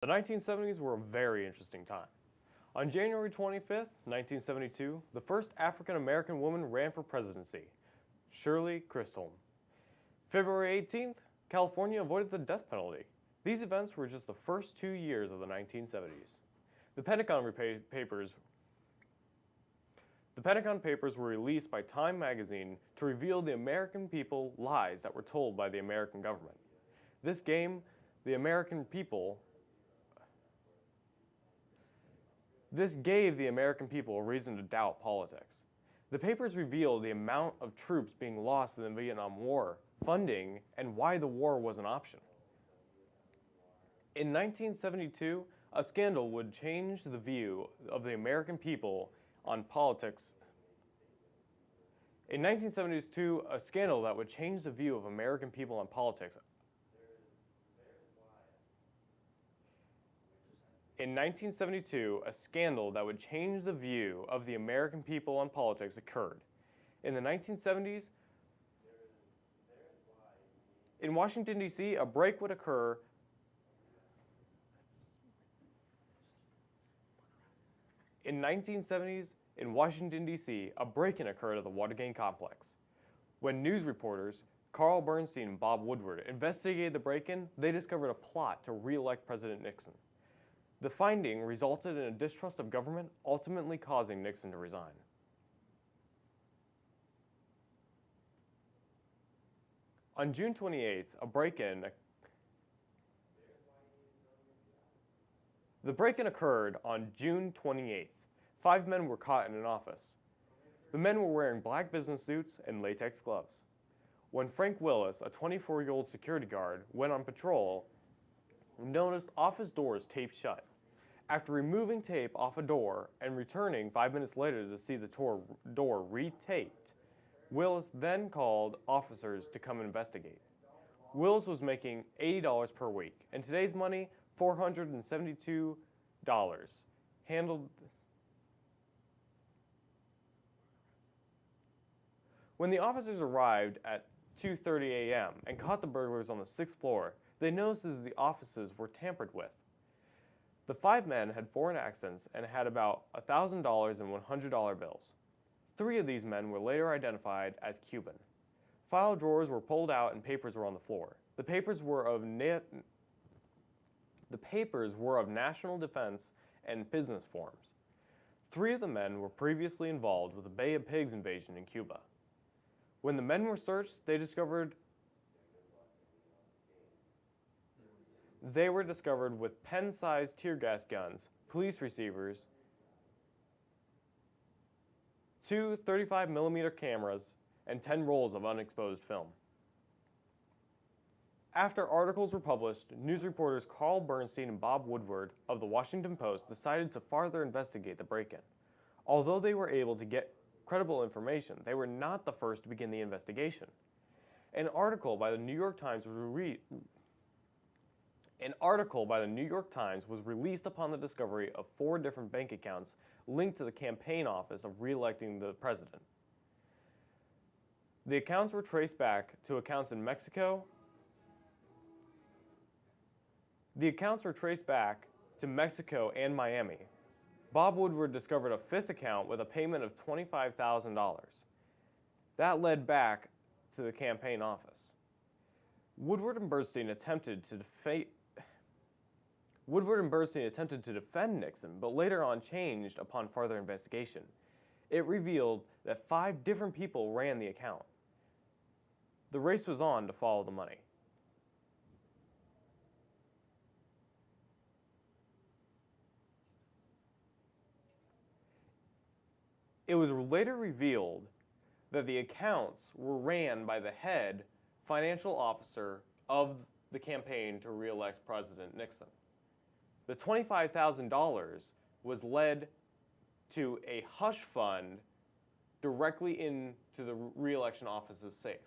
The 1970s were a very interesting time. On January 25th, 1972, the first African-American woman ran for presidency, Shirley Chisholm. February 18th, California avoided the death penalty. These events were just the first 2 years of the 1970s. The Pentagon Papers were released by Time magazine to reveal the American people lies that were told by the American government. This gave the American people a reason to doubt politics. The papers revealed the amount of troops being lost in the Vietnam War, funding, and why the war was an option. In 1972, a scandal would change the view of the American people on politics. In 1972, a scandal that would change the view of American people on politics. In 1972, a scandal that would change the view of the American people on politics occurred. In the 1970s, in Washington, D.C., a break would occur. In 1970s, in Washington, D.C., a break-in occurred at the Watergate complex. When news reporters Carl Bernstein and Bob Woodward investigated the break-in, they discovered a plot to re-elect President Nixon. The finding resulted in a distrust of government, ultimately causing Nixon to resign. On June 28th, The break-in occurred on June 28th. 5 men were caught in an office. The men were wearing black business suits and latex gloves. When Frank Willis, a 24-year-old security guard, went on patrol, he noticed office doors taped shut. After removing tape off a door and returning 5 minutes later to see the door re-taped, Willis then called officers to come investigate. Willis was making $80 per week, in today's money, $472. When the officers arrived at 2:30 a.m. and caught the burglars on the 6th floor, they noticed that the offices were tampered with. The 5 men had foreign accents and had about $1,000 in $100 bills. 3 of these men were later identified as Cuban. File drawers were pulled out and papers were on the floor. The papers were of national defense and business forms. 3 of the men were previously involved with the Bay of Pigs invasion in Cuba. When the men were searched, they were discovered with pen-sized tear gas guns, police receivers, 2 35mm cameras, and 10 rolls of unexposed film. After articles were published, news reporters Carl Bernstein and Bob Woodward of the Washington Post decided to further investigate the break-in. Although they were able to get credible information, they were not the first to begin the investigation. An article by the New York Times was released upon the discovery of 4 different bank accounts linked to the campaign office of re-electing the president. The accounts were traced back to accounts in Mexico. And Miami. Bob Woodward discovered a 5th account with a payment of $25,000. That led back to the campaign office. Woodward and Bernstein attempted to defend Nixon, but later on changed upon further investigation. It revealed that 5 different people ran the account. The race was on to follow the money. It was later revealed that the accounts were ran by the head financial officer of the campaign to re-elect President Nixon. The $25,000 was led to a hush fund directly into the re-election office's safe.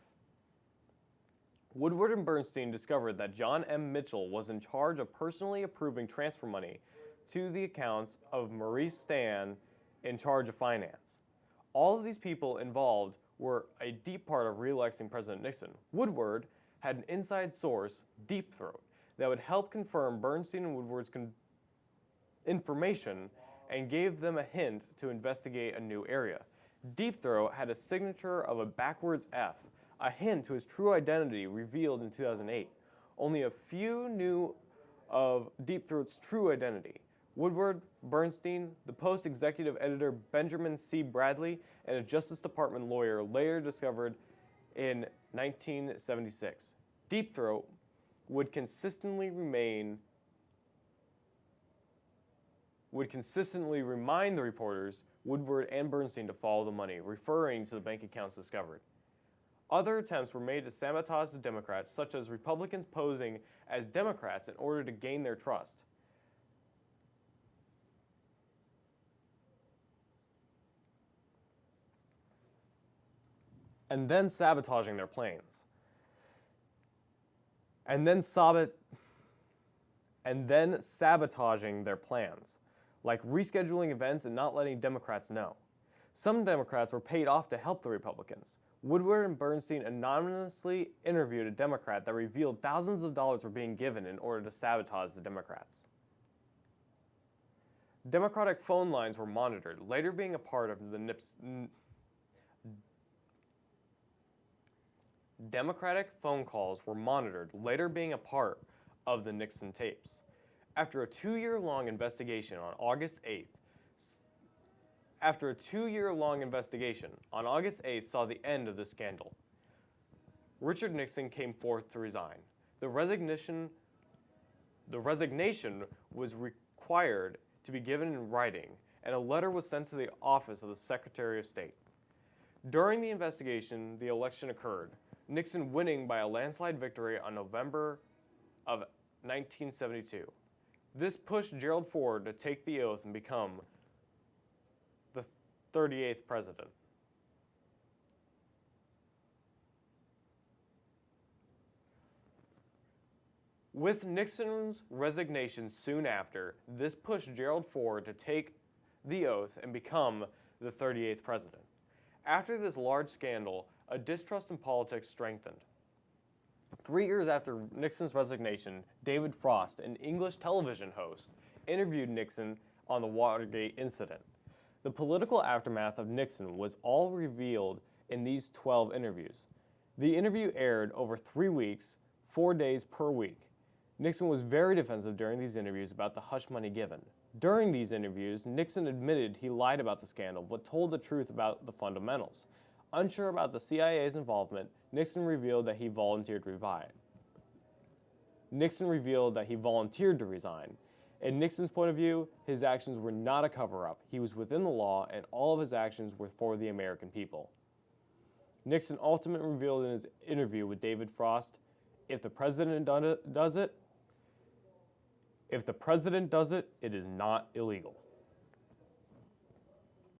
Woodward and Bernstein discovered that John M. Mitchell was in charge of personally approving transfer money to the accounts of Maurice Stan in charge of finance. All of these people involved were a deep part of re-electing President Nixon. Woodward had an inside source, Deep Throat, that would help confirm Bernstein and Woodward's information and gave them a hint to investigate a new area. Deep Throat had a signature of a backwards F, a hint to his true identity revealed in 2008. Only a few knew of Deep Throat's true identity. Woodward, Bernstein, the Post executive editor Benjamin C. Bradley, and a Justice Department lawyer later discovered in 1976. Deep Throat would consistently remind the reporters, Woodward and Bernstein, to follow the money, referring to the bank accounts discovered. Other attempts were made to sabotage the Democrats, such as Republicans posing as Democrats in order to gain their trust. And then sabotaging their plans. And then sabotaging their plans, like rescheduling events and not letting Democrats know. Some Democrats were paid off to help the Republicans. Woodward and Bernstein anonymously interviewed a Democrat that revealed thousands of dollars were being given in order to sabotage the Democrats. Democratic phone lines were monitored, later being a part of the Democratic phone calls were monitored, later being a part of the Nixon tapes. After a two-year-long investigation on August 8th saw the end of the scandal. Richard Nixon came forth to resign. The resignation was required to be given in writing, and a letter was sent to the office of the Secretary of State. During the investigation, the election occurred, Nixon winning by a landslide victory on November of 1972. This pushed Gerald Ford to take the oath and become the 38th president. With Nixon's resignation soon after, this pushed Gerald Ford to take the oath and become the 38th president. After this large scandal, a distrust in politics strengthened. 3 years after Nixon's resignation, David Frost, an English television host, interviewed Nixon on the Watergate incident. The political aftermath of Nixon was all revealed in these 12 interviews. The interview aired over 3 weeks, 4 days per week. Nixon was very defensive during these interviews about the hush money given. During these interviews, Nixon admitted he lied about the scandal, but told the truth about the fundamentals. Unsure about the CIA's involvement, Nixon revealed that he volunteered to resign. In Nixon's point of view, his actions were not a cover-up. He was within the law, and all of his actions were for the American people. Nixon ultimately revealed in his interview with David Frost, if the president does it, it is not illegal.